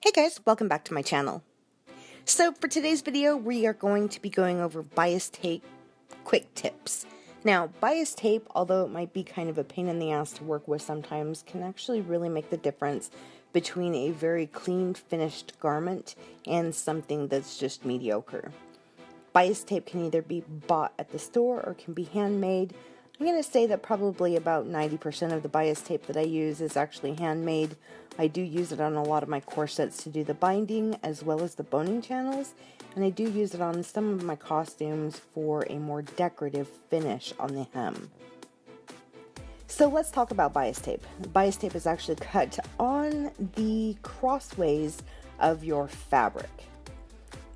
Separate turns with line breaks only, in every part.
Hey guys, welcome back to my channel. So for today's video, we are going to be going over bias tape quick tips. Now, bias tape, although it might be kind of a pain in the ass to work with sometimes, can actually really make the difference between a very clean, finished garment and something that's just mediocre. Bias tape can either be bought at the store or can be handmade. I'm going to say that probably about 90% of the bias tape that I use is actually handmade. I do use it on a lot of my corsets to do the binding as well as the boning channels, and I do use it on some of my costumes for a more decorative finish on the hem. So let's talk about bias tape. Bias tape is actually cut on the crossways of your fabric.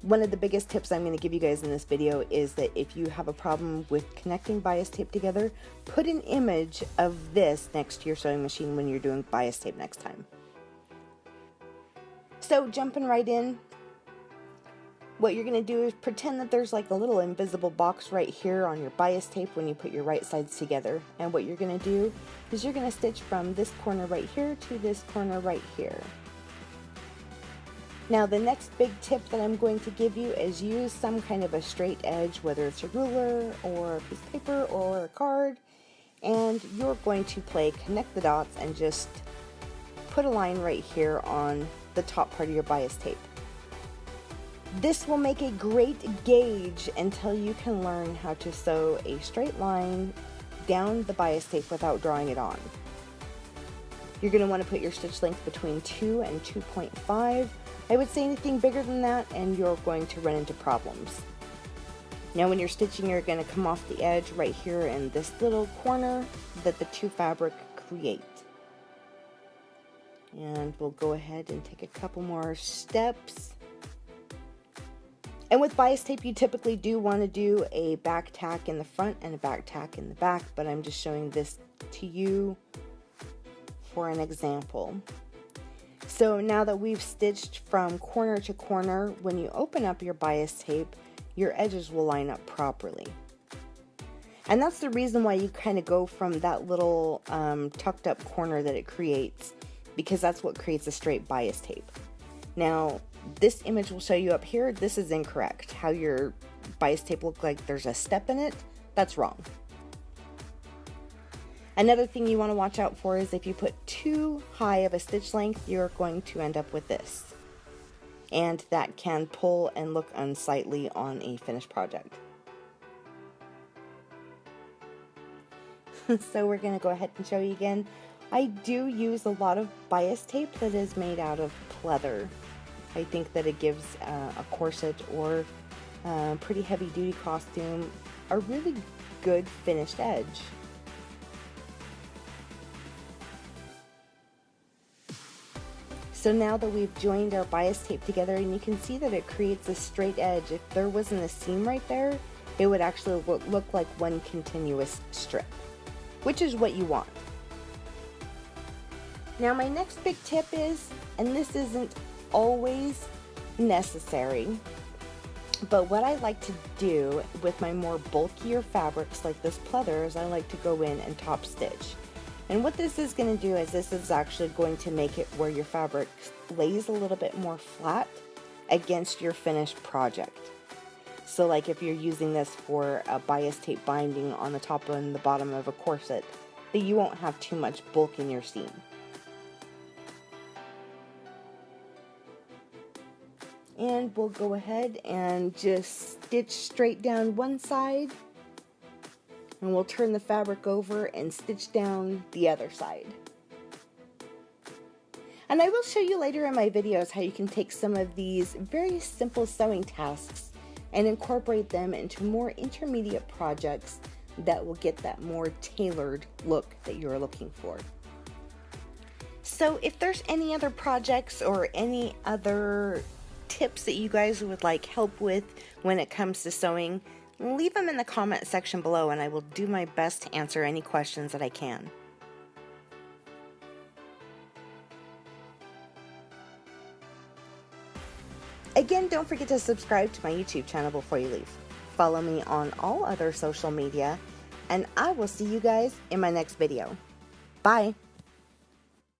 One of the biggest tips I'm going to give you guys in this video is that if you have a problem with connecting bias tape together, put an image of this next to your sewing machine when you're doing bias tape next time. So jumping right in, what you're going to do is pretend that there's like a little invisible box right here on your bias tape when you put your right sides together. And what you're going to do is you're going to stitch from this corner right here to this corner right here. Now the next big tip that I'm going to give you is use some kind of a straight edge, whether it's a ruler or a piece of paper or a card, and you're going to connect the dots and just put a line right here on the top part of your bias tape. This will make a great gauge until you can learn how to sew a straight line down the bias tape without drawing it on. You're going to want to put your stitch length between 2 and 2.5. I would say anything bigger than that and you're going to run into problems. Now when you're stitching, you're going to come off the edge right here in this little corner that the two fabric create. And we'll go ahead and take a couple more steps. And with bias tape, you typically do want to do a back tack in the front and a back tack in the back, but I'm just showing this to you for an example. So now that we've stitched from corner to corner, when you open up your bias tape, your edges will line up properly. And that's the reason why you kind of go from that little tucked up corner that it creates, because that's what creates a straight bias tape. Now, this image will show you up here, this is incorrect. How your bias tape looks like there's a step in it, that's wrong. Another thing you want to watch out for is if you put too high of a stitch length, you're going to end up with this. And that can pull and look unsightly on a finished project. So we're going to go ahead and show you again. I do use a lot of bias tape that is made out of pleather. I think that it gives a corset or pretty heavy duty costume a really good finished edge. So now that we've joined our bias tape together, and you can see that it creates a straight edge. If there wasn't a seam right there, it would actually look like one continuous strip, which is what you want. Now my next big tip is, and this isn't always necessary, but what I like to do with my more bulkier fabrics like this pleather is I like to go in and top stitch. And what this is going to do is this is actually going to make it where your fabric lays a little bit more flat against your finished project. So like if you're using this for a bias tape binding on the top and the bottom of a corset, that you won't have too much bulk in your seam. And we'll go ahead and just stitch straight down one side. And we'll turn the fabric over and stitch down the other side. And I will show you later in my videos how you can take some of these very simple sewing tasks and incorporate them into more intermediate projects that will get that more tailored look that you're looking for. So if there's any other projects or any other tips that you guys would like help with when it comes to sewing, leave them in the comment section below and I will do my best to answer any questions that I can. Again, don't forget to subscribe to my YouTube channel before you leave. Follow me on all other social media, and I will see you guys in my next video. Bye!